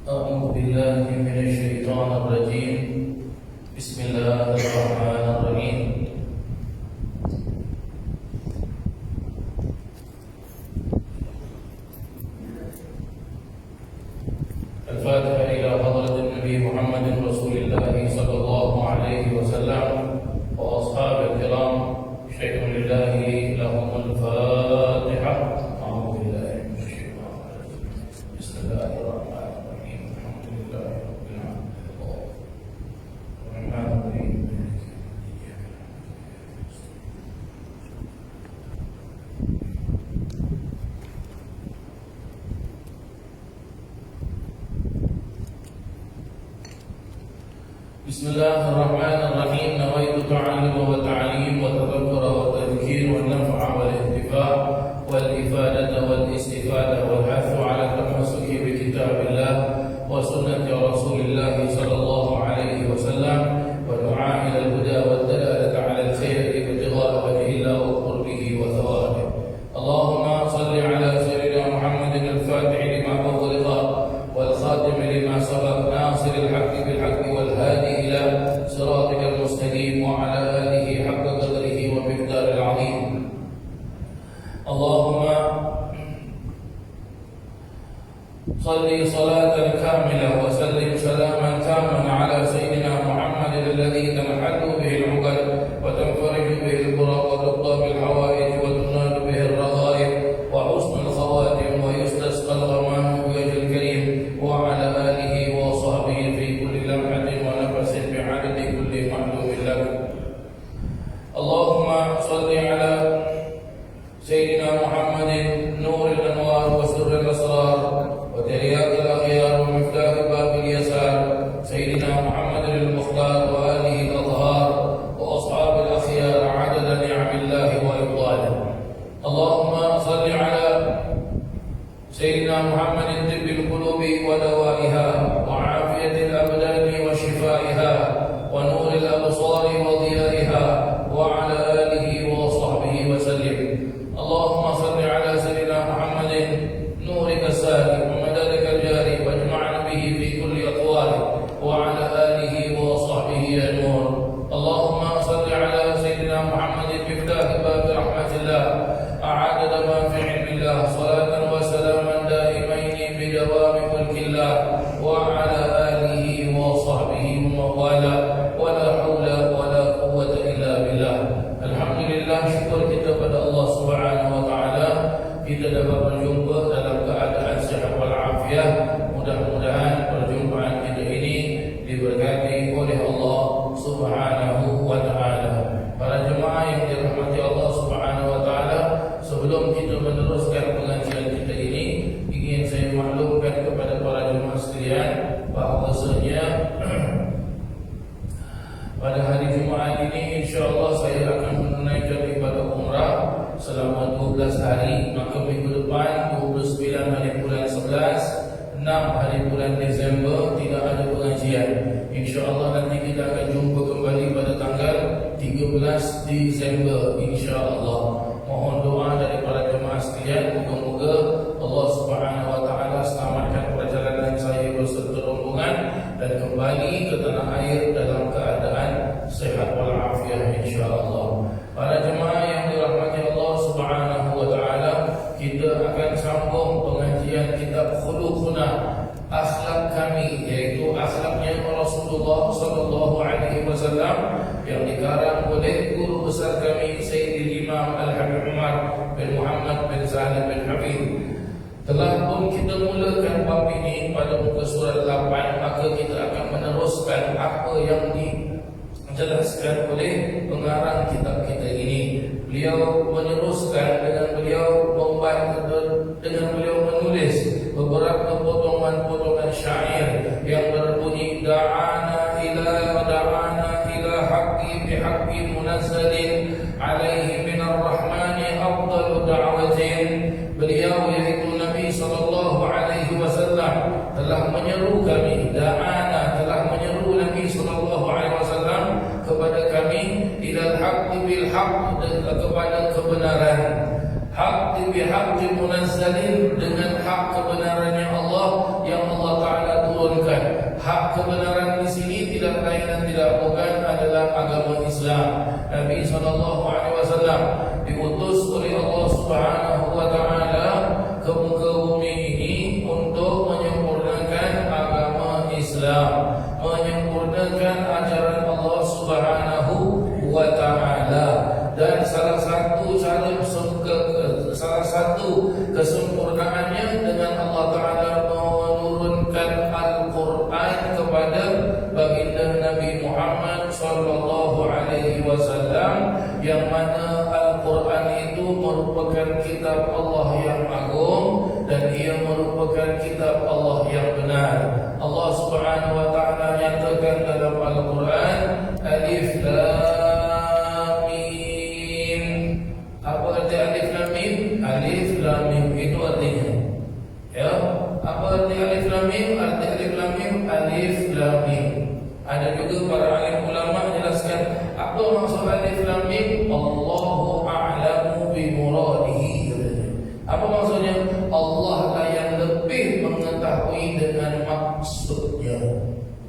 أعوذ بالله من الشيطان الرجيم. بسم الله الرحمن الرحيم. الفاتحة إلى حضرة النبي محمد رسول الله صلى الله عليه وسلم وأصحاب الكرام. شيء لله لهم الفاتحة. أعوذ بالله من الشيطان الرجيم. بسم الله الرحمن الرحيم. الحمد لله رب العالمين. الرحمن الرحيم. بسم الله الرحمن الرحيم. نويت تعلم وتعليم وتذكر وتذكير والنفع والانتفاع والإفادة والاستفادة والحث على التمسك بكتاب الله وسنة رسول الله صلى الله عليه وسلم ودعاء إلى الهدى والدلالة على الخير ابتغاء وجه الله وقربه وثوابه. اللهم صل على سيدنا محمد الفاتح لما أغلق والخاتم لما سبق ناصر الحق بالحق والهادي إلى صراطك المستقيم وعلى آله حق قدره ومقداره العظيم. اللهم صل صلاة كاملة وسلم سلاما تاما على سيدنا محمد الذي تنحل به العقد وتنفرج به الكرب وتقضى بالحوائج وتنال به الرغائب وحسن الخواتم ويستسقى الغمام بوجه الكريم وعلى آله وصحبه في كل لمحة ونفس بعدد كل معلوم لك. اللهم صل على سيدنا محمد نور الأنوار وسر الأسرار وترياق الأخيار ومفتاح باب اليسار سيدنا محمد المختار وآله الأطهار وأصحاب الأخيار عدد نعم الله وإفضاله. اللهم صل على سيدنا محمد طب القلوب ودوائها وعافية الأبدان وشفائها ونور الأبصار وضيائها وعلى آله وصحبه وسلم. اللهم صل على سيدنا محمد نورك الساري ومددك الجاري واجمعنا به في كل أقواله وعلى آله وصحبه يا نور. اللهم صل على سيدنا محمد مفتاح باب رحمة الله عدد ما في علم الله صلاة وسلاما دائمين بدوام ملك الله وعلى آله وصحبه وموالاه ولا حول ولا قوة إلا بالله. Alhamdulillah, syukur kita pada Allah Subhanahu wa taala kita dapat berjumpa dalam keadaan sihat wal afiat. Mudah-mudahan perjumpaan kita ini diberkati oleh Allah Subhanahu wa taala. Para jemaah yang dirahmati Allah Subhanahu wa taala, sebelum kita meneruskan pengajian kita ini, ingin saya maklumkan kepada para jemaah sekalian bahawasanya pada hari Jumaat ini insya-Allah saya akan menunaikan ibadah umrah selama 12 hari. Maka minggu depan 29 hari bulan 11, 6 hari bulan Desember tidak ada pengajian. Insya-Allah nanti kita akan jumpa kembali pada tanggal 13 Desember insya-Allah. Mohon doa dari para jemaah sekalian, moga-moga Allah Subhanahu wa taala selamatkan perjalanan saya beserta rombongan dan kembali ke tanah air dalam keadaan sehat wal afiat insya-Allah. Para jemaah yang dirahmati Allah Subhanahu wa taala, kita akan sambung pengajian kitab Khuluquna, akhlak kami, yaitu akhlaknya Rasulullah sallallahu alaihi wasallam yang dikarang oleh guru besar kami Sayyidil Imam Al-Habib Umar bin Muhammad bin Salim bin Hafid. Telah pun kita mulakan bab ini pada muka surat 8, maka kita akan meneruskan apa yang dijelaskan oleh pengarang kitab kita ini. Beliau meneruskan dengan beliau menulis beberapa potongan-potongan syair yang berbunyi da'ana ila haqqi bihaqqi munazzalin alaihi minar rahmani afdalu da'watin. Beliau yaitu Nabi sallallahu alaihi wasallam telah menyeru kami, da'ana telah menyeru Nabi sallallahu alaihi wasallam kepada kami ilal haqqi bil haqq, kepada kebenaran. Haqqi bi haqqi munazzalin, dengan hak kebenarannya Allah yang Allah Ta'ala turun kebenaran di sini tidak lain dan tidak bukan adalah agama Islam. Nabi SAW diutus oleh Allah Subhanahu wa taala ke muka bumi ini untuk menyempurnakan agama Islam, menyempurnakan ajaran Allah Subhanahu wa taala. Dan salah satu kesempurnaannya dengan Allah taala menurunkan Al-Qur'an kepada baginda Nabi Muhammad sallallahu alaihi wasallam, yang mana Al-Qur'an itu merupakan kitab Allah yang agung dan ia merupakan kitab Allah yang benar. Allah Subhanahu wa taala nyatakan dalam Al-Qur'an, Alif Lam Mim. Apa arti Alif Lam Mim? Alif Lam Mim itu artinya, ya. Apa arti Alif Lam Mim? Arti Alif Lam Mim, Alif Lam Mim. Ada juga para alim ulama menjelaskan apa maksud Alif Lam Mim. Allahu a'lamu bi muradihi. Apa maksudnya? Allah lah yang lebih mengetahui dengan maksudnya.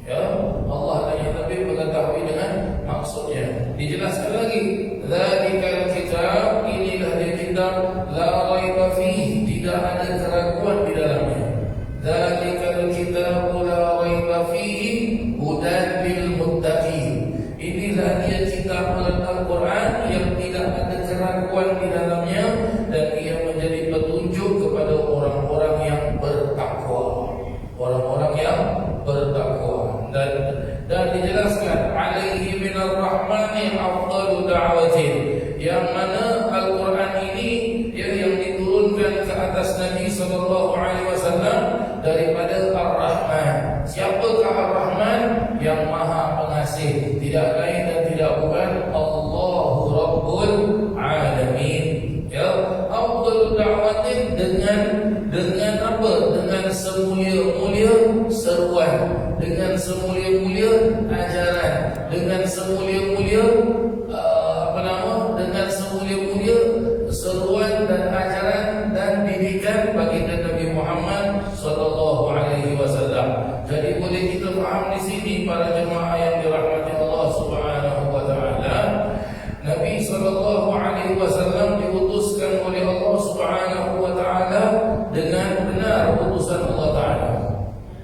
Ya, Allah lah yang lebih mengetahui dengan maksudnya. Dijelaskan lagi, Dzalikal kitab, inilah dia kitab, la raiba fihi, tidak ada keraguan di dalamnya. Dzalikal kitab la raiba fihi hudan lil muttaqin. Inilah dia kitab Al-Quran yang tidak ada keraguan di dalamnya dan ia menjadi petunjuk kepada orang-orang yang bertakwa. Orang-orang yang bertakwa. Dan dijelaskan, alaihi minar rahmani afdalu da'watin, yang mana Al-Quran ini yang diturunkan ke atas Nabi sallallahu alaihi wasallam daripada Ar-Rahman. Siapakah Ar-Rahman? Yang Maha Pengasih, tidak lain dan tidak bukan Allahu Rabbul Alamin. Ya, afdalu da'watin dengan apa? Dengan semulia-mulia seruan, dengan semulia-mulia ajaran, dengan semulia-mulia dengan semulia-mulia seruan dan ajaran dan didikan baginda Nabi Muhammad sallallahu alaihi wasallam. Jadi boleh kita faham di sini para jemaah yang dirahmati Allah Subhanahu wa taala, Nabi sallallahu alaihi wasallam diutuskan oleh Allah Subhanahu wa taala dengan benar utusan Allah taala.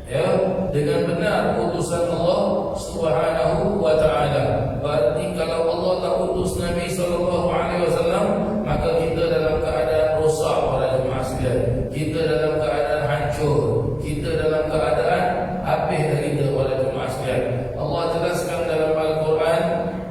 Ya, dengan benar utusan Allah Subhanahu wa taala. Berarti kalau Allah tak utus Nabi sallallahu alaihi wasallam, maka kita dalam keadaan rosak para jemaah sekalian. Kita dalam keadaan hancur. Kita dalam keadaan habis dah kita para jemaah sekalian. Allah jelaskan dalam Al-Quran,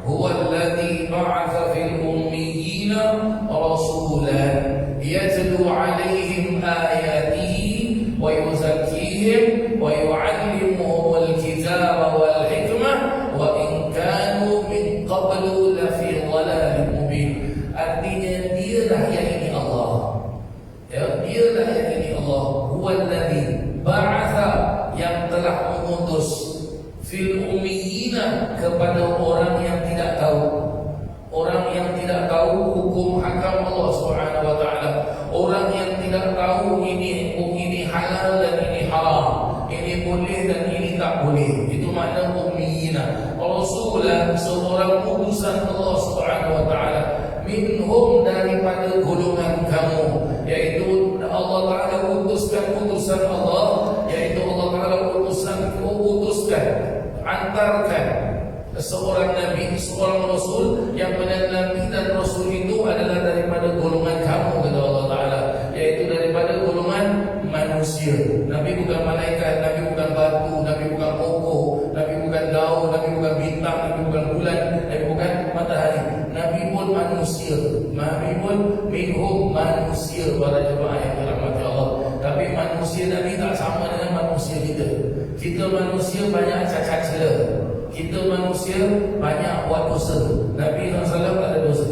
huwallazi ba'atsa fil ummiyina rasulan yatlu 'alaihim ayatihi wa yuzakkihim wa yu'allimuhumul kitaba wal hikmah wa in kanu min qablu lafi dhalalin mubin. Artinya dialah yang ini Allah. Ya, dialah yang ini Allah. Huwallazi ba'atsa, yang telah mengutus, fil ummiyina, kepada orang yang tidak tahu. Orang yang tidak tahu hukum hakam Allah Subhanahu wa taala. Orang yang tidak tahu ini halal dan ini haram, ini boleh dan ini tak boleh. Itu makna ummiyina. Rasulan, seorang utusan Allah Subhanahu wa taala, minhum, daripada golongan kamu, yaitu Allah taala utuskan utusan Allah, yaitu Allah taala utuskan, antarkan seorang nabi, seorang rasul, yang mana nabi dan rasul itu adalah daripada golongan kamu, kata Allah taala, yaitu daripada golongan manusia. Nabi bukan malaikat, Nabi bukan batu, Nabi bukan pokok, Nabi bukan daun, Nabi bukan bintang, Nabi bukan bulan, Nabi bukan matahari. Nabi pun manusia. Nabi pun minhum, manusia, para jemaah yang dirahmati Allah. Tapi manusia Nabi tak sama dengan manusia kita. Kita manusia banyak cacat cela. Kita manusia banyak buat dosa. Nabi SAW tak ada dosa.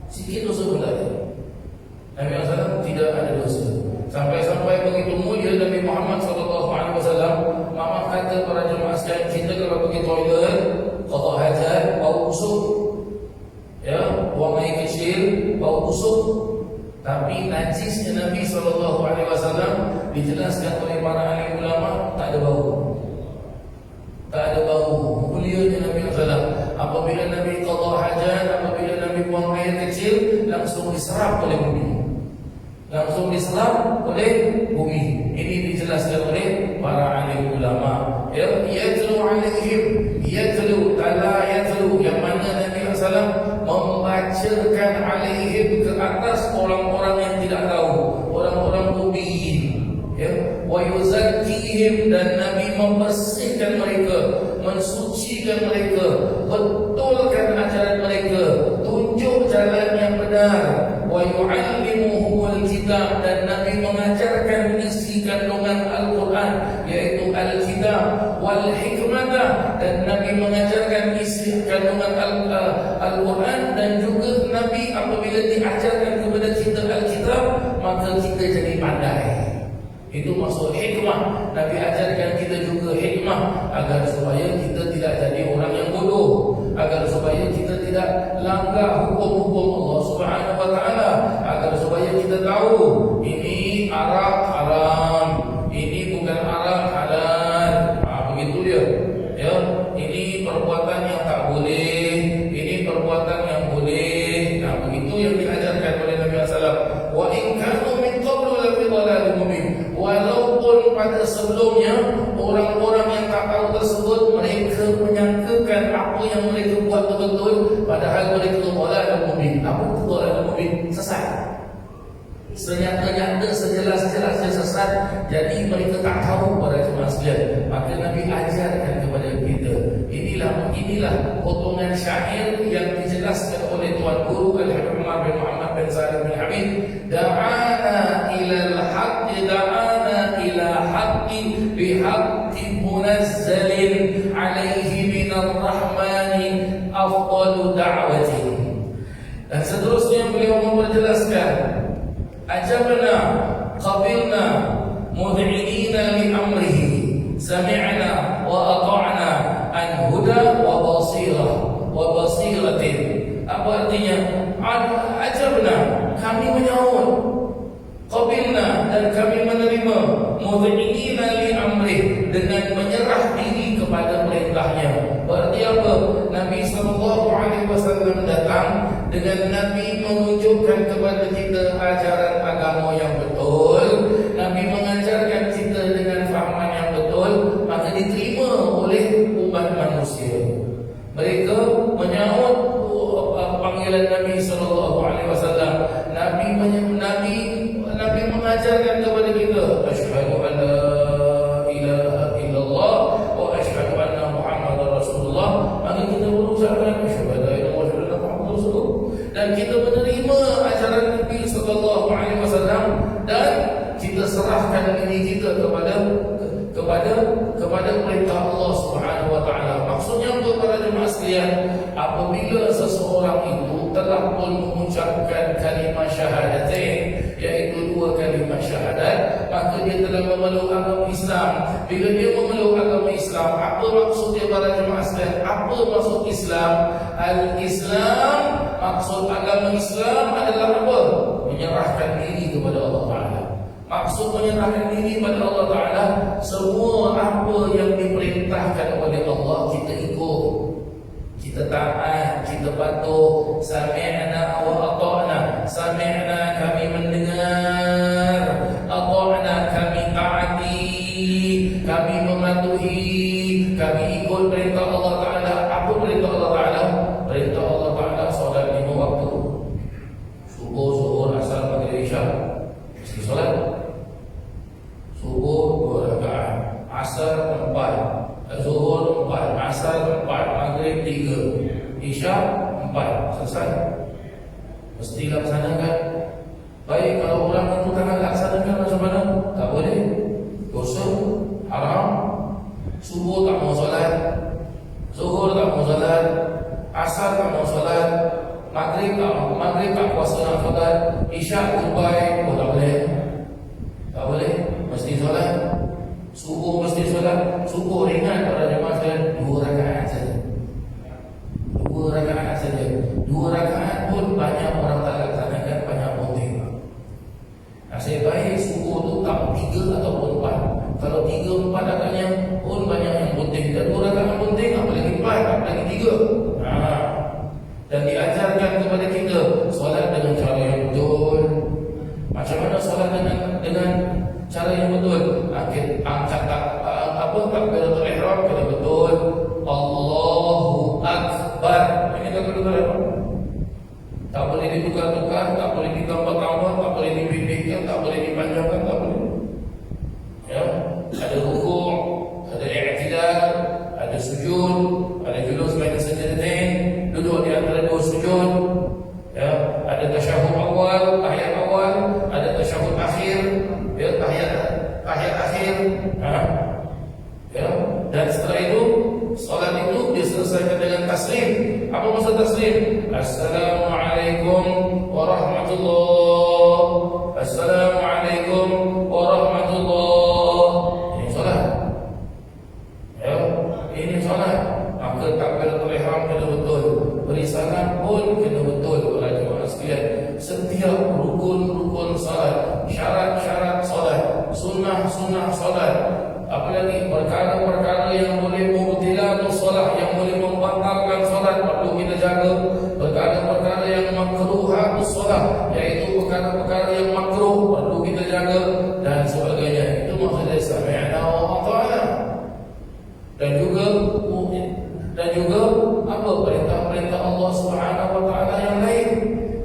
Sikit dosa pun tak ada. Nabi SAW tidak ada dosa. Sampai-sampai begitu mulia Nabi Muhammad SAW, Mama kata para jemaah sekalian, kita kalau pergi toilet, qada hajat, bau busuk, ya, buang air kecil, bau busuk. Tapi najisnya Nabi SAW dijelaskan oleh para ahli ulama, tak ada bau. oleh bumi. Ini dijelaskan oleh para alim ulama. Yatlu alaihim, yatlu tala yatlu, yang mana Nabi SAW membacakan alaihim ke atas orang-orang yang tidak tahu, orang-orang ummiyin. Wa yuzakkihim, dan Nabi membersihkan mereka, mensucikan mereka, betulkan ajaran mereka, tunjuk jalan yang benar. Wa yu'allimuhumul kitab, dan Nabi mengajarkan isi kandungan Al-Quran, yaitu Al-Kitab, wal hikmah, dan Nabi mengajarkan isi kandungan Al-Quran, dan juga Nabi apabila diajarkan kepada kita Al-Kitab, maka kita jadi pandai. Itu maksud hikmah. Nabi ajarkan kita juga hikmah, agar supaya kita tidak jadi orang yang bodoh, agar supaya kita tidak langgar hukum-hukum Allah Subhanahu wa taala, agar supaya kita tahu ini arak haram, ini bukan arak halal. Begitu dia. Ya, ini perbuatan yang tak boleh, ini perbuatan yang boleh. Begitu yang diajarkan oleh Nabi sallallahu alaihi wasallam. Wa in kanu min qablu la fi dhalalin mubin. Walaupun pada sebelumnya orang-orang yang tak tahu tersebut mereka menyangkakan apa yang mereka buat betul-betul, padahal mereka dhalalun mubin. Apa itu dhalalun mubin? Sesat. Senyata-nyata, sejelas-jelasnya sesat. Jadi mereka tak tahu pada jemaah sekalian. Maka Nabi ajarkan kepada kita. Inilah potongan syair yang dijelaskan oleh Tuan Guru Al-Habib Umar bin Muhammad bin Salim bin Habib. Da'ana ilal haqqi, da'ana ila haqqi bihaqqi munazzalin alaihi minar rahmani afdalu da'watin. Dan seterusnya beliau memperjelaskan, ajabna qabilna mud'inina li amrihi, sami'na wa ata'na an huda wa basiratin. Apa artinya? Ajabna, kami menyahut, qabilna, dan kami menerima, mud'inina li amrihi, dengan menyerah diri kepada perintahnya. Berarti apa? Nabi SAW datang dengan Nabi menunjukkan kepada kita ajaran agama yang betul. Nabi mengajarkan kita dengan fahaman yang betul, maka diterima oleh umat manusia. Mereka menyahut panggilan Nabi SAW. Nabi mengajarkan kepada kita, asyhadu an la ilaha illallah wa asyhadu anna Muhammadar Rasulullah. Maka kita berucapkan asyhadu an la ilaha illallah Muhammadur Rasulullah, dan kita menerima ajaran Nabi SAW, dan kita serahkan diri kita kepada perintah Allah Subhanahu wa taala. Maksudnya para jemaah sekalian, apabila seseorang itu telah pun mengucapkan kalimah syahadatain, yaitu dua kalimah syahadat, maka dia telah memeluk agama Islam. Bila dia memeluk agama Islam, apa maksudnya para jemaah sekalian? Apa maksud Islam? Al-Islam, maksud agama Islam adalah apa? Menyerahkan diri kepada Allah Ta'ala. Maksud menyerahkan diri kepada Allah Ta'ala, semua apa yang diperintahkan oleh Allah kita ikut, kita taat, kita patuh. Sami'na wa ata'na. Sami'na, kami mendengar. Ata'na, kami taati, kami mematuhi, kami ikut perintah Allah Ta'ala. Apa perintah Allah Ta'ala? Perintah Allah Ta'ala solat 5 waktu. Subuh, zuhur, asar, maghrib, isya, mesti solat. Subuh 2 rakaat, asar 4, zuhur 4, asar 4, maghrib 3, isya 4, selesai. Mesti laksanakan. Baik, kalau orang itu tak laksanakan macam mana? Tak boleh. Dosa, haram. Subuh tak mau solat, zuhur tak mau solat, asar tak mau solat, maghrib tak puasa nak solat, isya goodbye, tak boleh. Tak boleh, mesti solat. Subuh mesti solat. Subuh ringan pada jemaah sekalian, 2 rakaat saja. 2 rakaat saja. 2 rakaat pun banyak orang tak laksanakan, banyak penting. Nasib baik subuh tu tak 3 ataupun 4. Kalau 3, 4 agaknya pun banyak yang penting. Dan 2 rakaat penting, apalagi 4, apalagi 3. Dan diajarkan kepada kita solat dengan cara yang betul, Macam mana solat dengan cara yang betul? Angkat takbiratul ihram kena betul. Allahu Akbar. Ini tak betul apa? Tak boleh ditukar-tukar, tak boleh ditambah-tambah, tak boleh dipindahkan, tak boleh dipanjangkan, tak boleh. Ya, ada rukuk, ada i'tidal, ada sujud, ada julus baina sajdatain, duduk di antara dua sujud. Ya, ada tasyahud awal, tahiyat awal, ada tasyahud akhir, ya, tahiyat akhir. Ya, dan setelah itu solat itu diselesaikan dengan taslim. Apa maksud taslim? Assalamualaikum warahmatullahi. Assalamualaikum warahmatullahi. Ini solat. Ya, ini solat. Maka takbiratul ihram kena betul. Beri salam pun kena betul para jemaah sekalian. Setiap rukun-rukun solat, syarat-syarat solat, sunnah-sunnah solat, apalagi perkara-perkara yang boleh mubtilatus solat, yang boleh membatalkan solat perlu kita jaga. Perkara-perkara yang makruhatus solat, iaitu perkara-perkara yang makruh perlu kita jaga dan sebagainya. Itu maksudnya sami'na wa ata'na. Dan juga apa perintah-perintah Allah Subhanahu wa taala yang lain.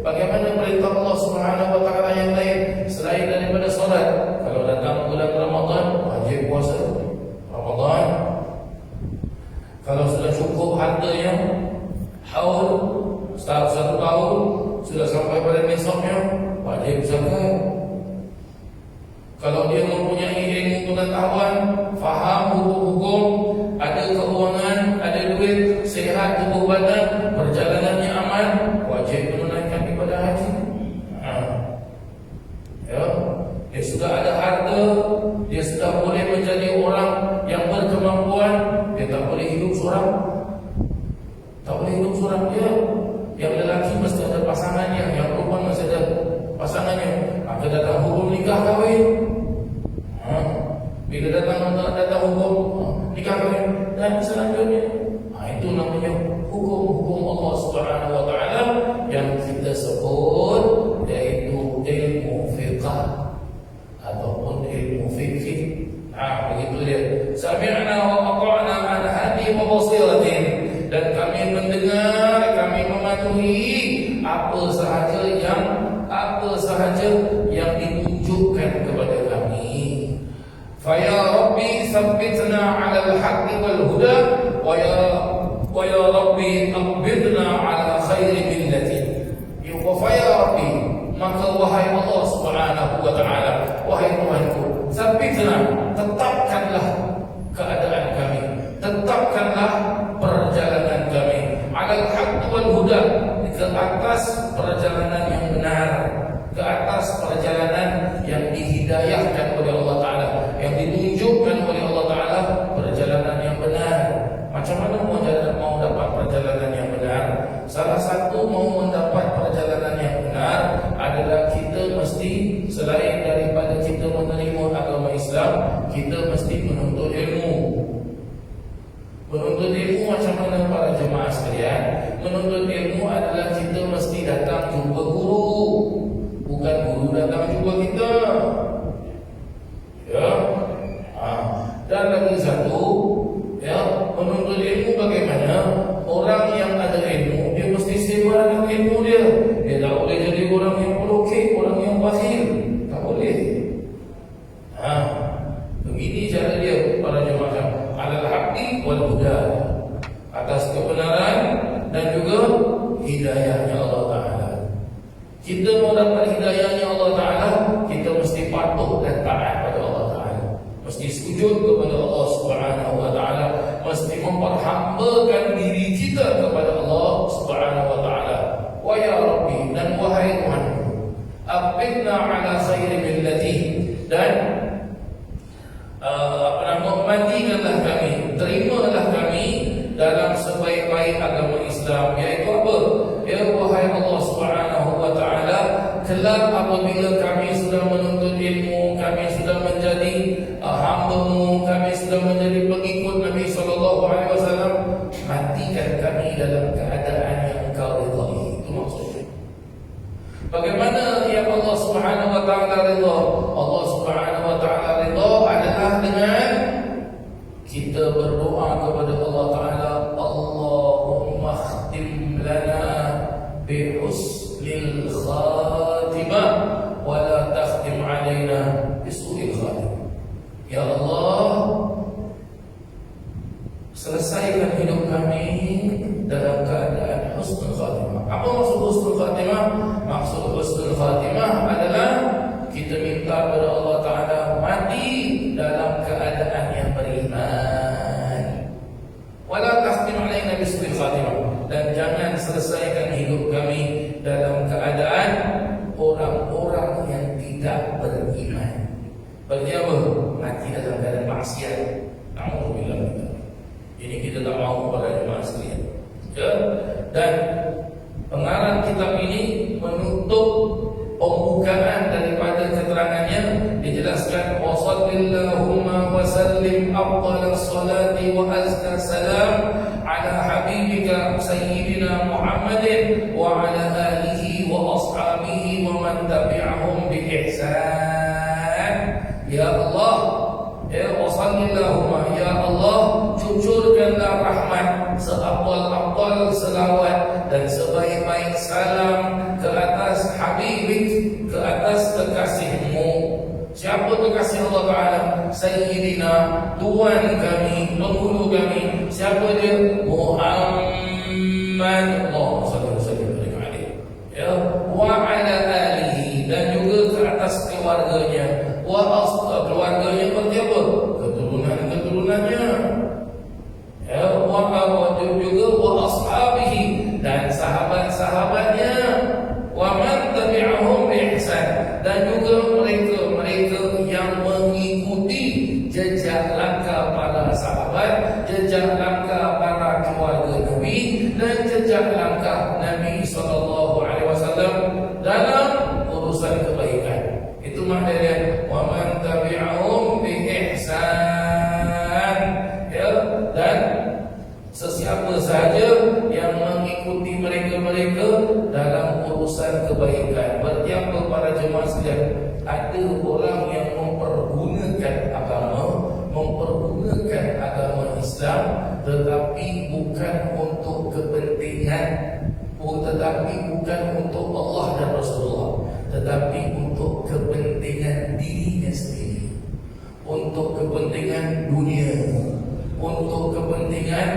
Bagaimana perintah Allah Subhanahu wa taala yang lain selain daripada solat? Kalau datang bulan Ramadan wajib puasa Ramadan. Kalau sudah cukup hartanya, haul satu tahun sudah sampai pada nisabnya, wajib zakat. Kalau dia mempunyai ilmu pengetahuan, faham hukum-hukum, ada keuangan, ada duit, sehat tubuh badan, perjalanannya aman, wajib menunaikan ibadah haji. Ya, dia sudah ada harta, dia sudah boleh menjadi orang yang berkemampuan, dia tak boleh hidup seorang. Tak boleh hidup seorang dia. Yang lelaki mesti ada pasangannya, yang perempuan mesti ada pasangannya. Maka datang hukum nikah kahwin. Bila datang hukum nikah kahwin dan selanjutnya, itu namanya hukum-hukum Allah Subhanahu wa taala yang kita sebut yaitu ilmu fiqh ataupun ilmu fikih. Begitu dia. Sami'na wa ata'na an hadi wa basiratin. Dan kami mendengar, kami mematuhi apa sahaja yang ditunjukkan kepada kami. Fa ya Rabbi tsabbitna 'ala al-haqqi wal huda wa ya Rabbi aqbidna 'ala khairi millati. Fa ya Rabbi, maka wahai Allah Subhanahu wa taala, wahai Tuhanku, tsabbitna, tetapkanlah keadaan kami, tetapkanlah perjalanan kami 'ala al-haqqi wal huda, ke atas perjalanan yang benar, ke atas perjalanan yang dihidayahkan oleh Allah Ta'ala, yang ditunjukkan oleh Allah Ta'ala, perjalanan yang benar. Macam mana mau dapat perjalanan yang benar? Salah satu mau mendapat perjalanan yang benar adalah kita mesti, selain daripada kita menerima agama Islam, kita mesti menuntut ilmu. Menuntut ilmu macam mana para jemaah sekalian? Menuntut ilmu adalah kita mesti datang jumpa guru, bukan guru datang jumpa kita. Ya. Dan lagi satu, ya, menuntut ilmu bagaimana? Orang yang ada ilmu, dia mesti sewa dengan ilmu dia. Dia tak boleh jadi orang yang pelukik, orang yang bakhil. Tak boleh. Begini cara dia para jemaah. Alal haqqi wal huda, atas kebenaran dan juga hidayahnya Allah Ta'ala. Kita mau dapat hidayahnya Allah Ta'ala, kita mesti patuh dan taat pada Allah Ta'ala, mesti sujud kepada Allah Subhanahu wa Ta'ala, mesti memperhambakan diri kita kepada Allah Subhanahu wa Ta'ala. Wa ya Rabbi, dan wahai Tuhanku, aqbidna ala khairi millati, dan matikanlah kami, terimalah kami dalam sebaik-baik agama Islam, iaitu apa? Ya wahai Allah Subhanahu wa Ta'ala, kelak apabila kami sudah menuntut ilmu, kami sudah menjadi hamba-Mu, kami sudah menjadi pengikut Nabi SAW, matikan kami dalam keadaan yang Engkau ridai. Itu maksudnya. Bagaimana ya Allah Subhanahu wa Ta'ala ridha. Allah Subhanahu wa taala ridha adalah dengan kita berdoa kepada Allah Taala, Allahumma khtim lana bi husnil khatimah wa la takhtim alaina bi su'il khatimah. Ya Allah, selesaikan hidup kami dalam keadaan husnul khatimah. Apa maksud husnul khatimah? Maksud husnul khatimah adalah kita minta kepada Allah Ta'ala mati dalam keadaan yang beriman. Wala takhtim alaina bisu'il khatimah, dan jangan selesaikan hidup kami dalam keadaan orang-orang yang tidak beriman. Berarti apa? Mati dalam keadaan maksiat. Na'udzubillah. Ini kita tak mahu pada jemaah sekalian. Ya? Dan pengarang kitab ini menutup pembukaan daripada keterangannya, dijelaskan wa sallallahumma wa sallim afdhalas salati wa azka salam ala habibika sayyidina Muhammadin wa ala alihi wa ashabihi wa man tabi'ahum bi ihsan. Ya Allah, ya wa sallallahumma, ya Allah, cucurkanlah rahmat, seafdal-afdal selawat dan sebaik-baik salam ke atas Habibik, ke atas kekasihmu. Siapa kekasih Allah Ta'ala? Sayyidina, Tuhan kami, penghulu kami. Siapa dia? Muhammad. Allahumma salli wa sallim alaihi. Ya, wa ala alihi, dan juga ke atas keluarganya. Keluarganya seperti apa? Keturunan-keturunannya. Ya, juga wa ashabihi, dan sahabat-sahabatnya. Wa man tabi'ahum bi ihsan, dan juga mereka yang mengikuti jejak langkah para sahabat, jejak langkah para keluarga Nabi, dan jejak langkah Nabi sallallahu alaihi wasallam dalam urusan kebaikan. Itu maknanya wa man tabi'ahum bi ihsan. Ya, dan sesiapa sahaja yang mengikuti mereka-mereka dalam urusan kebaikan. Berarti apa para jemaah sekalian? Ada orang yang mempergunakan agama Islam, tetapi bukan untuk kepentingan, tetapi bukan untuk Allah dan Rasulullah, tetapi untuk kepentingan dirinya sendiri, untuk kepentingan dunia, untuk kepentingan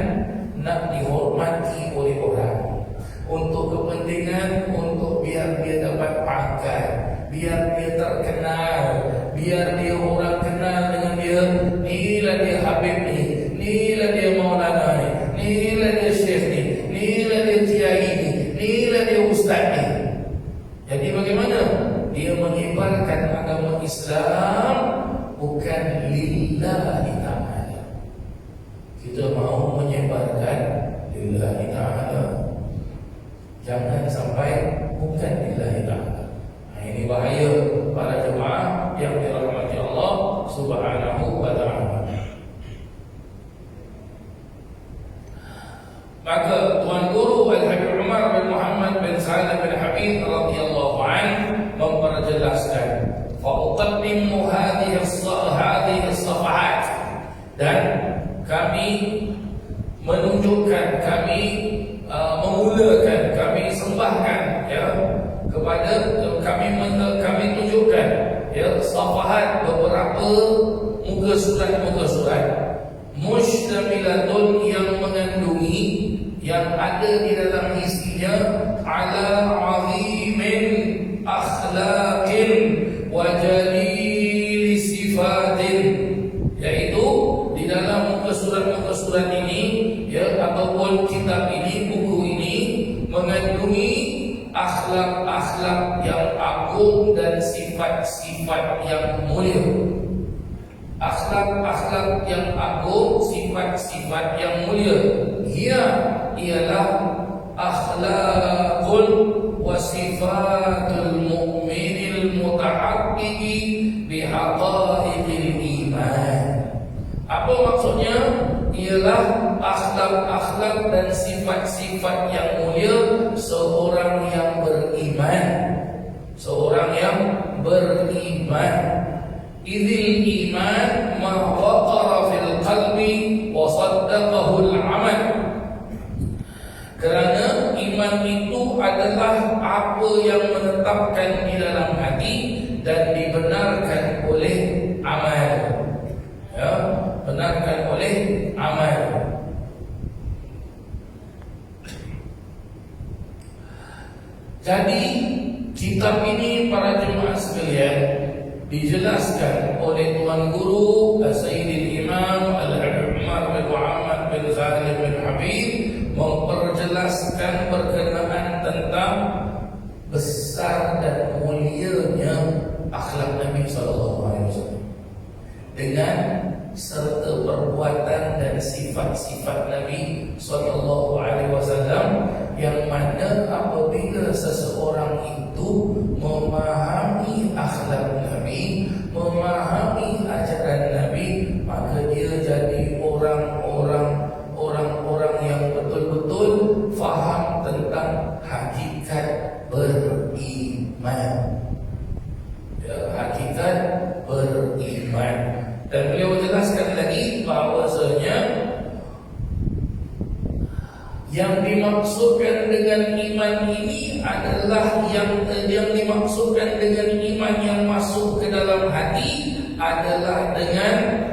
nak dihormati oleh orang, untuk kepentingan untuk biar dia dapat pangkat, biar dia terkenal, biar dia orang kenal dengan dia. Inilah dia Habib ni, inilah dia Maulana ni, inilah dia Syekh ni, inilah dia Kiai ni, inilah dia Ustaz ni. Jadi bagaimana? Dia menyebarkan agama Islam bukan lillahi ta'ala. Kita mahu menyebarkan lillahi ta'ala, jangan sampai bukan lillahi ta'ala. Ini bahaya para jemaah yang dirahmati Allah Subhanahu wa ta'ala. Maka Tuan Guru Al-Habib Umar bin Muhammad bin Salim bin Habib radhiyallahu anhu memperjelaskan, fa uqaddimu hadhihi as-safahat, dan kami menunjukkan, kami memulakan, kami sembahkan ya kepada kami tunjukkan ya safahat, beberapa muka surat mushtamilatun, yang mengandungi, yang ada di dalam isinya, ala azimin akhlaqin wa jalil sifatin, yaitu di dalam muka surat ini ya, ataupun kitab ini, buku ini mengandungi akhlak-akhlak yang agung dan sifat-sifat yang mulia. Akhlak-akhlak yang agung, sifat-sifat yang mulia. Ialah akhlaqul wa sifatul mu'minil mutahaqqiqi bihaqa'iqil iman. Apa maksudnya? Ialah akhlak-akhlak dan sifat-sifat yang mulia seorang yang beriman. Seorang yang beriman iman. Idzil iman ma waqara fil qalbi wa saddaqahu al-amal. Kerana iman itu adalah apa yang menetapkan di dalam hati dan dibenarkan oleh amal. Ya, benarkan oleh amal. Jadi kitab ini para jemaah sekalian dijelaskan oleh Tuan Guru Sayyidil Imam Al-Umar bin Muhammad bin Salim bin Habib, memperjelaskan berkenaan tentang besar dan mulianya akhlak Nabi SAW dengan serta perbuatan dan sifat-sifat Nabi SAW, yang mana apabila seseorang itu memahami akhlak Nabi, memahami ajaran Nabi, maka dia jadi orang-orang yang betul-betul faham tentang hakikat beriman. Ya, hakikat beriman. Dan beliau jelaskan lagi bahawasanya yang dimaksudkan dengan iman ini adalah yang dimaksudkan dengan iman yang masuk ke dalam hati adalah dengan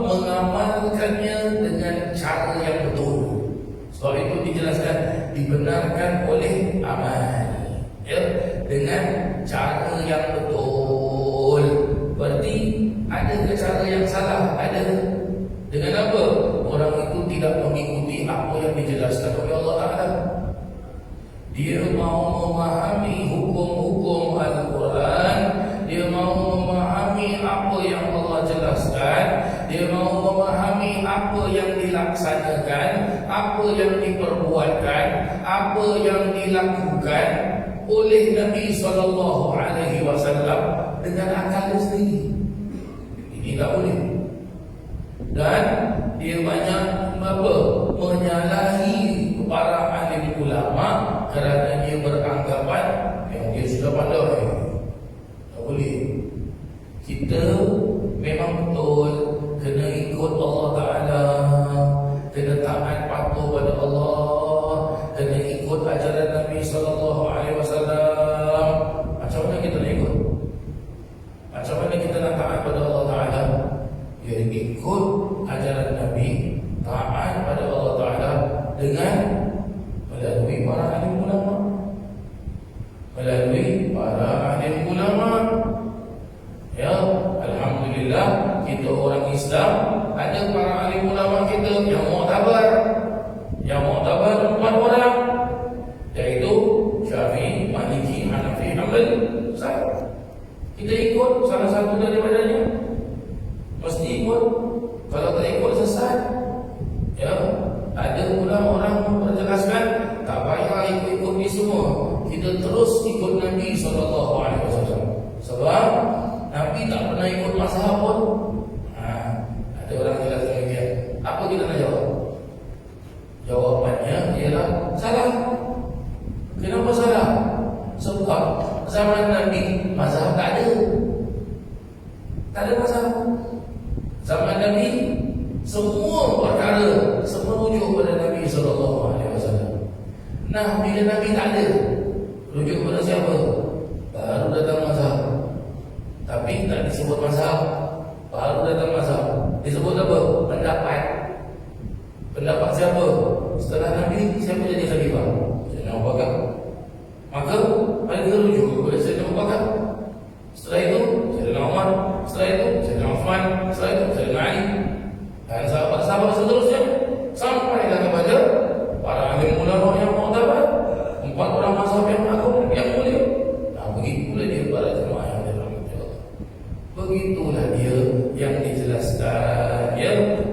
mengamalkannya dengan cara yang betul. Sebab itu dijelaskan dibenarkan oleh amal, ya, dengan cara yang betul. Berarti ada ke cara yang salah? Ada. Dengan apa? Orang itu tidak mengikuti apa yang dijelaskan oleh Allah Ta'ala. Dia mau memahami hukum-hukum Al-Quran, dia mau memahami apa yang Allah jelaskan, dia mau memahami apa yang dilaksanakan, apa yang diperbuatkan, apa yang dilakukan oleh Nabi SAW dengan akal sendiri. Ini tak boleh. Dan dia banyak menyalahi para alim ulama kerana dia beranggapan yang dia sudah pandai. Tak boleh. Kita memang betul kena ikut Allah Ta'ala, kena taat patuh pada Allah, kena ikut ajaran Nabi SAW. Macam mana kita nak ikut? Macam mana kita nak taat pada Allah Ta'ala? Ya, ikut ajaran Nabi, taat pada Allah Ta'ala dengan melalui para alim ulama. Melalui para alim ulama. Ya, alhamdulillah kita orang Islam ada para alim ulama kita yang muktabar. Yang muktabar 4 orang, iaitu Syafi'i, Maliki, Hanafi, Hanbali. Kita ikut salah satu daripadanya. Mesti ikut. Kalau tak ikut sesat. Ya, ada ulama orang memperjelaskan tak payah ikut-ikut ni semua. Kita terus ikut Nabi SAW. Sebab Nabi tak pernah ikut mazhab pun. Ada orang jelas demikian. Apa kita nak jawab? Jawapannya ialah salah. Kenapa salah? Sebab zaman Nabi mazhab tak ada. Tak ada mazhab. Zaman Nabi semua perkara merujuk pada Nabi SAW. Nah, bila Nabi tak ada, rujuk pada siapa? Baru datang mazhab. Tapi tak disebut mazhab. Baru datang mazhab. Disebut apa? Pendapat. Pendapat siapa? Setelah Nabi, siapa jadi khalifah? Sayyidina Abu Bakar. Maka mereka rujuk kepada Sayyidina Abu Bakar. Setelah itu Sayyidina Umar. Setelah itu Sayyidina Uthman. Setelah itu Sayyidina Ali. Dan sahabat-sahabat seterusnya sampailah kepada para alim ulama yang muktabar, 4 orang mazhab yang agung yang mulia. Nah, begitulah dia para jemaah yang dirahmati Allah. Begitulah dia yang dijelaskan,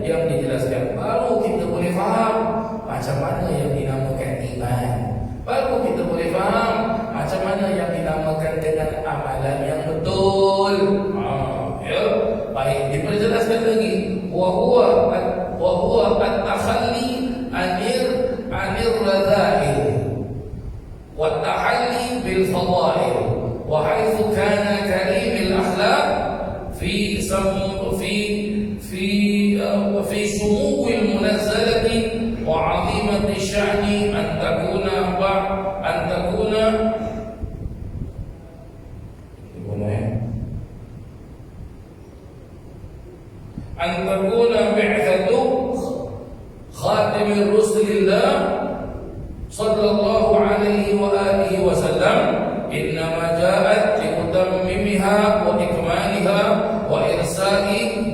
yang dijelaskan. Baru kita boleh faham macam mana yang dinamakan iman. Baru kita boleh faham macam mana yang dinamakan dengan amalan yang betul. Baik, diperjelaskan lagi. Wa huwa at-takhalli anir radha'il wa at-tahalli bil fadail wa haitsu kana karimil akhlaq fi fi sumuwil munazzalati wa 'azimati sya'ni an takuna bi'thatu khatimir rusulillah sallallahu alaihi wa alihi wasallam innama ja'at liutammimiha wa ikmaliha wa irsa'i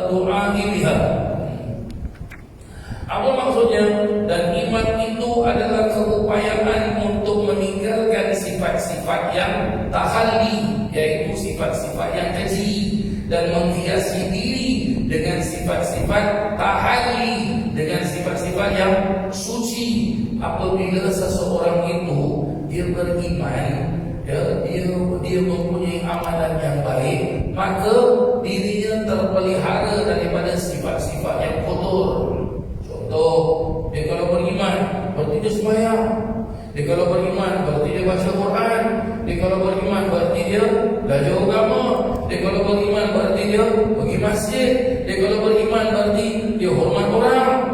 du'a'i biha. Apa maksudnya? Dan iman itu adalah keupayaan untuk meninggalkan sifat-sifat yang tahalli, yaitu sifat-sifat yang keji, dan menghiasi diri dengan sifat-sifat tahalli, dengan sifat-sifat yang suci. Apabila seseorang itu dia beriman, dia mempunyai amalan yang baik, maka dirinya terpelihara daripada sifat-sifat yang kotor. Contoh, dia kalau beriman berarti dia sembahyang, dia kalau beriman berarti dia baca Quran, dia kalau beriman berarti dia belajar agama, dia kalau beriman berarti dia pergi masjid, dia kalau beriman berarti dia hormat orang.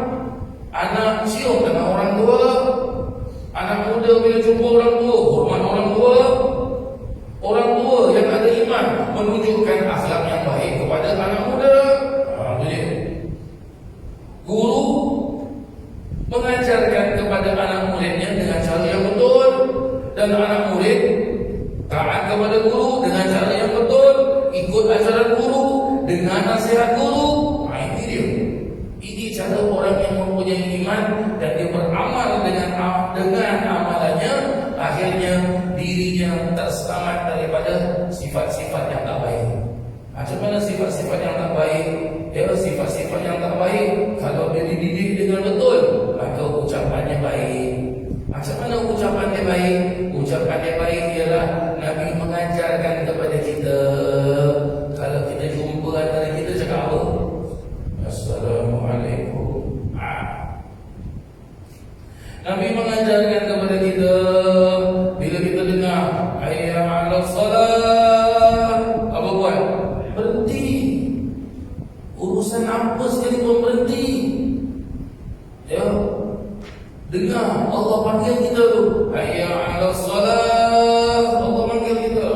Anak cium dengan orang tua, anak muda bila jumpa orang tua hormat orang tua. Orang tua yang ada iman menunjukkan akhlak yang baik kepada anak muda. Guru mengajarkan kepada anak muridnya dengan cara yang betul, dan anak murid taat kepada guru dengan cara yang betul, ikut ajaran guru dengan nasihat guru. Ini dia. Ini cara orang yang mempunyai iman dan dia beramal dengan amalannya, akhirnya dirinya terselamat daripada sifat-sifat yang tak baik. Macam mana sifat-sifat yang tak baik? Sifat-sifat yang tak baik, kalau dia dididik dengan betul, maka ucapannya baik. Macam mana ucapannya baik? Ucapannya baik ialah Nabi mengajarkan kepada kita, kalau kita jumpa antara kita cakap apa? Assalamualaikum. Nabi mengajarkan kepada kita, bila kita dengar hayya 'alas salat, apa buat? Berhenti. Urusan apa sekalipun berhenti. Dengar Allah panggil kita tu, hayya 'alas salat, Allah panggil kita.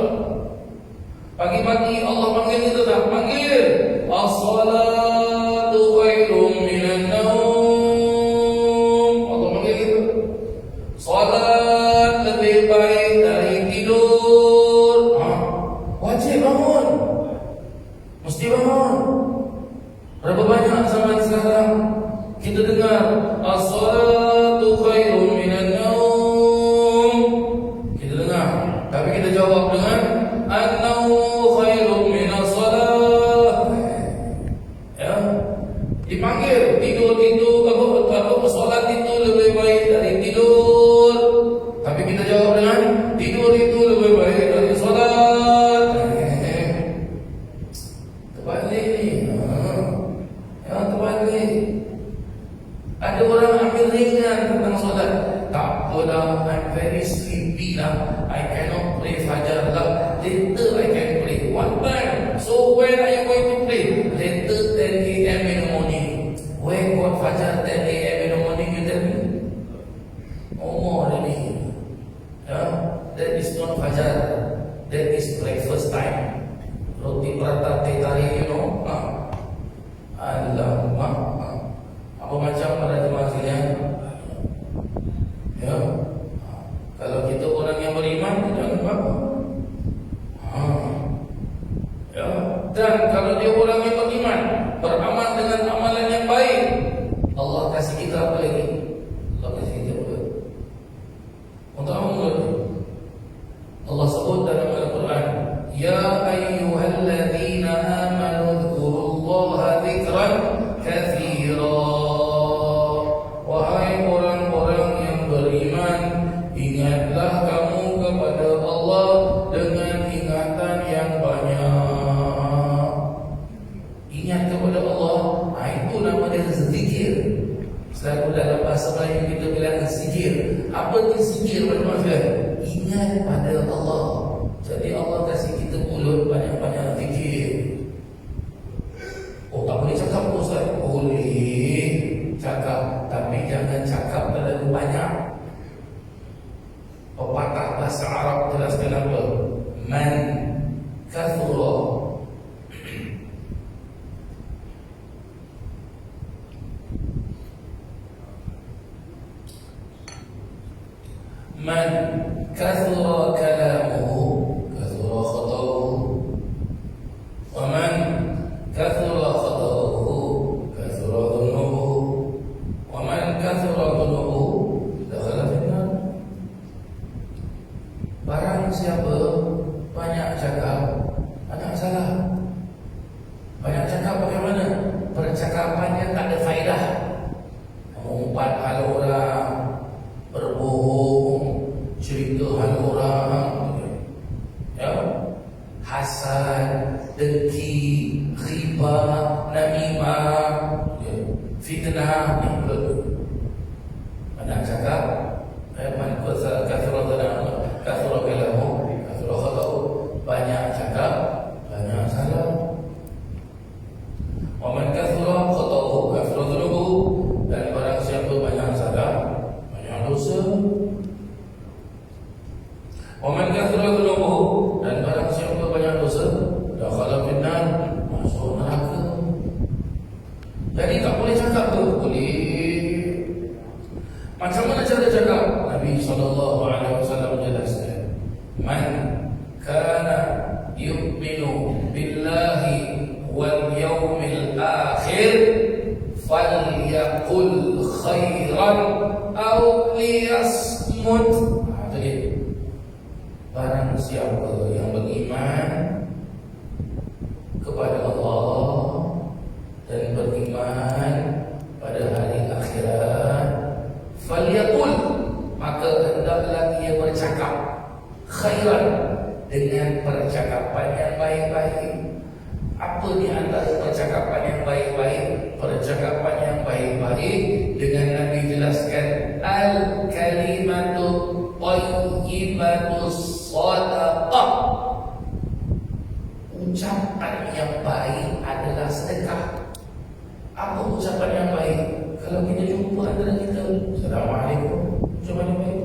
Pagi-pagi Allah panggil kita tak? Panggil. As-salatu khairum minan naum. Allah panggil kita. Salat lebih baik dari tidur. Wajib bangun. Mesti bangun. Berapa banyak zaman sekarang kita dengar as-salatu khairum minan naum. Kita dengar, tapi kita jawab dengan an-naum khairum minas salat. Dipanggil tidur apa solat itu lebih baik dari tidur, tapi kita jawab dengan tidur itu lebih baik dari solat. Terbalik ni. Terbalik. Ada orang ambil ringan tentang solat. Tak apalah, I'm very sleepy lah, I cannot pray fajar lah, later I can pray. What time? So when are you going to pray? Later 10 a.m. in the morning. When got fajar 10 a.m. in the morning, you tell me? Oh more really. That is not fajar, that is breakfast time. Roti prata teh tarik, you know. Alamak. Apa macam para jemaah sekalian? Kalau kita orang yang beriman, jangan apa. Dan kalau dia orang yang beriman, beramal dengan amalan yang baik, Allah kasih kita apa lagi? Allah kasih kita apa? Untuk apa? Allah sebut dalam Al-Quran, ya ayyuhalladzina amanu dzkurullaha dzikran katsira. Wahai orang-orang yang beriman, ingatlah kamu kepada Allah dengan ingatan yang banyak. Ya, hasad, dengki, riba, namimah, ya, fitnah, ini mana cakap, man kathura kalamu, kathura khata'u, banyak cakap, banyak salah. Wa man kathura khata'u, kathura dhunubuhu, dan barang siapa banyak salah, banyak dosa. Wa man kathura dhunubuhu, dan barang siapa banyak dosa, dakhala finnar, masuk neraka. Jadi tak boleh cakap tu, boleh. Macam mana cara cakap? Nabi SAW menjelaskan, man kana yu'minu billahi wal yawmil akhir falyaqul khairan aw liyasmut. Jadi barang siapa yang beriman kepada Allah dan beriman pada hari akhirat, falyaqul, maka hendaklah ia bercakap khairan, dengan percakapan yang baik-baik. Apa di antara percakapan yang baik-baik? Percakapan yang baik-baik dengan Nabi jelaskan, al-kalimatu thayyibatu sadaqah. Ucapan yang baik adalah sedekah. Apa ucapan yang baik? Kalau kita jumpa antara kita, Assalamualaikum, ucapan yang baik.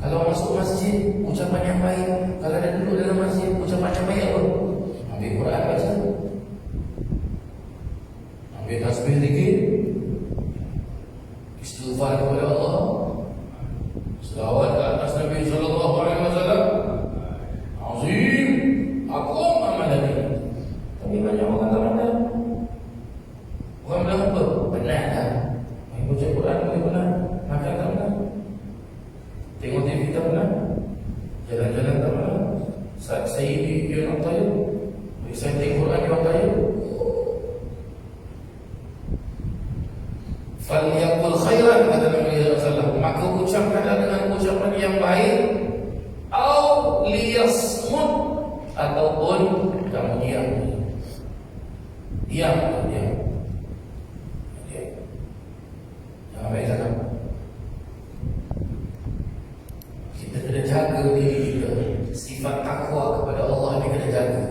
Kalau masuk masjid, ucapan yang baik. Kalau ada duduk dalam masjid, ucapan yang baik apa? Ambil Quran baca, ambil tasbih zikir, istighfar kepada Allah, selawat ke atas Nabi sallallahu alaihi wasallam. Azim, aku amal ini. Tapi banyak orang tak pandai. Orang bilang apa? Benar tak? Baca Quran boleh benar, makan tak benar, tengok TV tak benar, jalan-jalan tak benar. Saya dia nak tanya, saya tengok Quran dia nak tanya. Falyaqul khairan, kata Nabi SAW, maka ucapkanlah dengan ucapan yang baik, au liyasmut, ataupun kamu diam. Diam. Jangan baik cakap. Kita kena jaga diri kita. Sifat takwa kepada Allah ni kena jaga.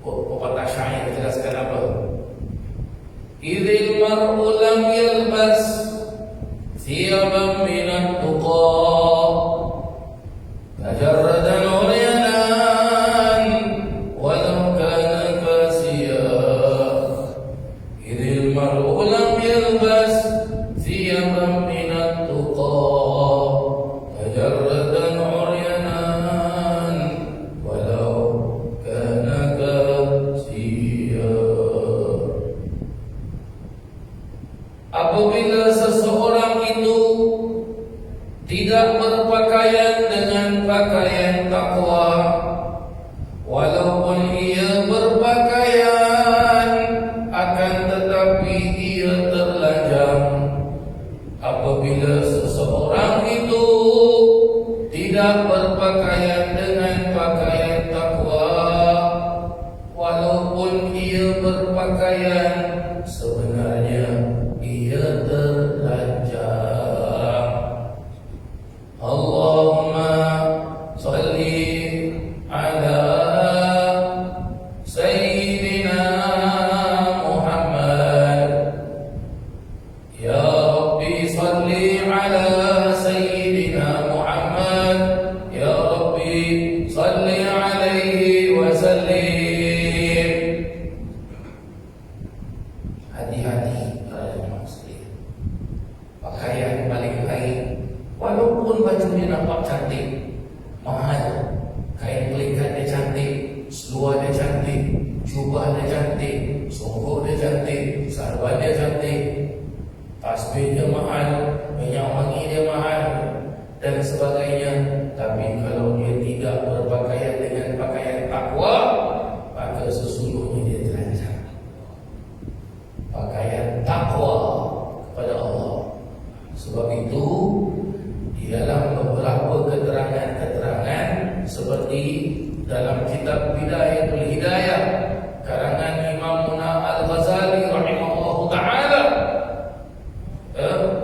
Pepatah syair jelaskan apa? Idzil mar'u lam yalbas thiyaban minat tuqa tajarradan uryanan walau kana kasiya. Idzil mar'u lam yalbas thiyaban minat tuqa tajarradan uryanan walau kana kasiya. Apabila seseorang itu tidak berpakaian dengan pakaian takwa, walaupun ia berpakaian, akan tetapi ia terlanjang. Apabila seseorang itu tidak berpakaian dengan pakaian takwa, walaupun ia berpakaian, sebenarnya ia terlanjang. Allahumma salli ala Sayyidina Muhammad. Ya Rabbi salli ala Sayyidina Muhammad. Ya Rabbi salli alaihi wa sallim. Hati-hati para jemaah sekalian. Pakaian paling baik, walaupun baju dia nampak cantik, mahal, kain pelikat dia cantik, seluar dia cantik, jubah dia cantik, songkok dia cantik, sarban dia cantik, tasbih dia mahal, minyak wangi dia mahal, dan sebagainya. Tapi kalau dia tidak berpakaian dengan pakaian takwa, maka sesungguhnya dia terlanjang. Pakaian takwa kepada Allah. Sebab itu di dalam seperti dalam kitab Bidayatul Hidayah karangan Imam Al-Ghazali rahimahullah ta'ala,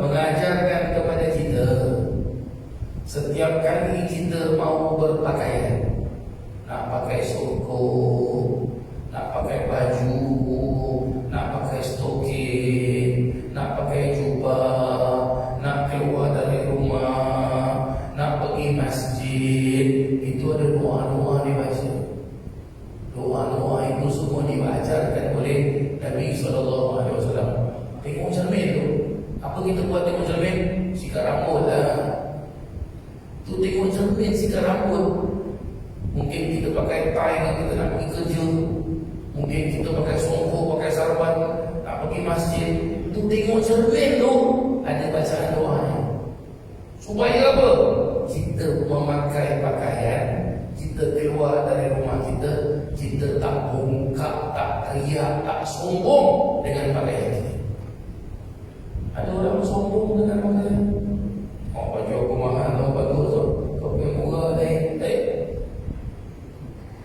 mengajarkan kepada kita setiap kali kita mau berpakaian, nak pakai suku, nak pakai baju, nak pakai stokin, nak pakai jubah, nak keluar dari rumah, nak pergi masjid, itu ada doa-doa dibaca. Doa-doa itu semua diajarkan oleh Nabi SAW. Tengok cermin tu. Apa kita buat tengok cermin? Sikat rambut lah. Tu tengok cermin sikat rambut. Mungkin kita pakai tie kalau kita nak pergi kerja. Mungkin kita pakai songkok, pakai sarban, nak pergi masjid. Tu tengok cermin tu, ada bacaan doa ni. Supaya apa? Kita memakai pakaian, kita keluar dari rumah kita, kita tak bongkak, tak teriak, tak sombong dengan pakaian kita. Ada orang sombong dengan pakaian. Oh, baju aku mahal tau, bagus tau. Kau punya murah lain.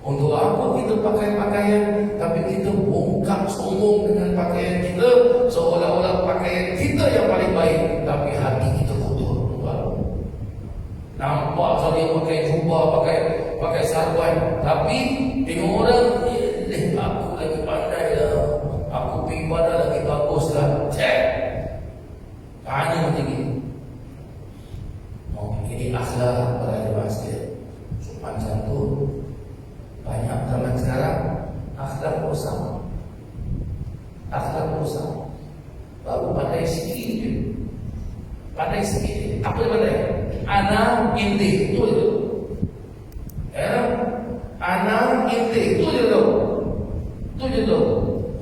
Untuk apa kita pakai pakaian tapi kita bongkak sombong dengan pakaian kita, seolah-olah pakaian kita yang paling baik tapi hati kita kotor. Nampak saya pakai jubah, pakai sarban, tapi tengok orang, aku lagi pandai lah, aku pergi ibadah lagi bagus lah. Cek, tanya macam ni. Ini akhlak pada jemaah sekalian. Sopan santun. Banyak zaman sekarang akhlak rosak. Akhlak rosak. Baru pandai sikit je. Pandai sikit je. Apa dia pandai? Ana inti. Itu je. Ana inti. Itu je tu. Itu je tu.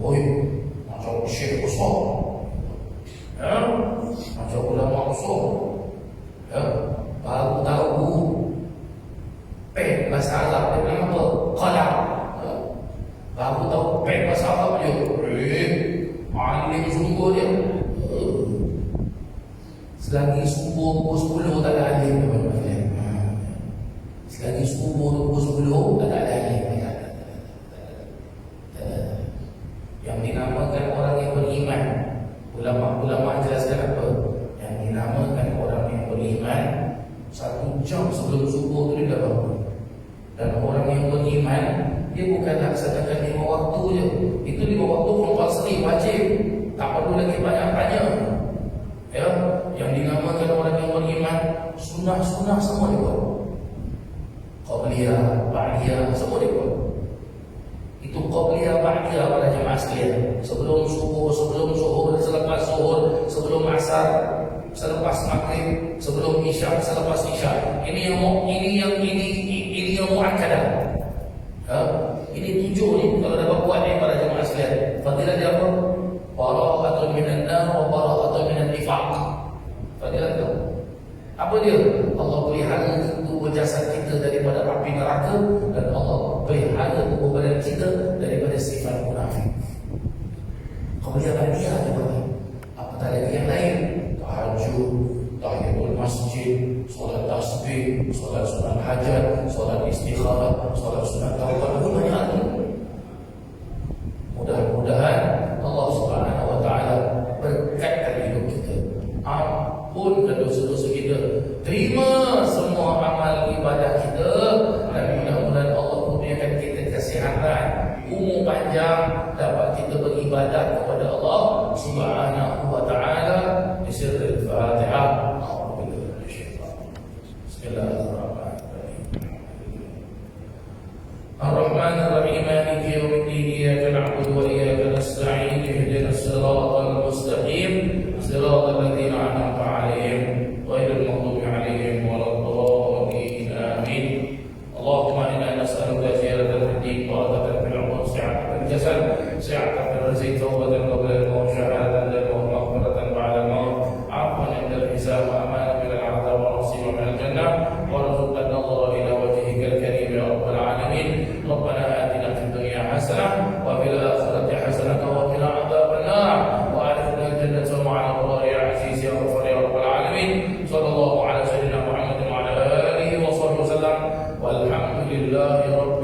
Oi, macam syekh besar. Macam ulama besar. Baru tahu pen bahasa Arab dia bilang apa? Qalam. Baru tahu pen bahasa Arab dia. Alim sungguh dia. Selagi subuh pukul 10 tak ada alim. Selagi subuh pukul 10 tak ada alim. Yang dinamakan orang yang beriman, ulama jelaskan apa? Yang dinamakan orang yang beriman, 1 jam sebelum subuh tu dia dah bangun. Dan orang yang beriman, dia bukan laksanakan 5 waktu je. Itu 5 waktu compulsory, wajib. Tak perlu lagi banyak tanya. Ya, yang dinamakan orang yang beriman, sunnah-sunnah semua dia buat. Qabliyah, ba'diyah, semua dia buat. Itu qabliyah, ba'diyah pada jemaah sekalian. Sebelum subuh, sebelum zuhur, selepas zuhur, sebelum asar, selepas maghrib, sebelum isya, selepas isya. Ini yang muakkadah. Ini 7 ni kalau dapat buat ni para jemaah sekalian. Fadilah dia apa? Bara'atun minan nar wa bara'atun minan nifaq. Fadilah tu. Apa dia? Allah pelihara tubuh jasad kita daripada api neraka, dan Allah pelihara tubuh badan kita daripada sifat munafik. Kemudian dia juga. Apatah lagi yang lain? Tahajud, tahiyatul masjid, solat tasbih, solat sunat hajat, solat istikharah, solat sunat taubat, banyak lagi. Mudah-mudahan Allah Subhanahu wa taala berkatkan hidup kita. Ampunkan dosa-dosa kita. Terima semua amal ibadah kita, dan mudah-mudahan Allah kurniakan kita kesihatan, umur panjang, dapat kita beribadah kepada Allah Subhanahu wa taala. Bismillahirrahmanirrahim. Bismillahirrahmanirrahim. Ar-Rahmanir-Rahim. Maliki yaumiddin. Iyyaka na'budu wa iyyaka nasta'in. Ihdinas siratal mustaqim. Siratal ladzina an'amta 'alaihim ghairil maghdubi 'alaihim waladdallin. Amin. Allahumma inna nas'aluka khairal din wa barakatan fil 'umr, si'atan fil jasad, si'atan fil rizq, tawbatan qabla al-maut, syahadatan wa maghfiratan ba'da al-maut, 'afwan 'inda al-hisab, wa amanan min al-'adab, wa nasiban min al-jannah, wa rizqan nadhara ila wajhika al-karim ya rabbal alamin. Rabbana atina fid dunya hasanah wa رب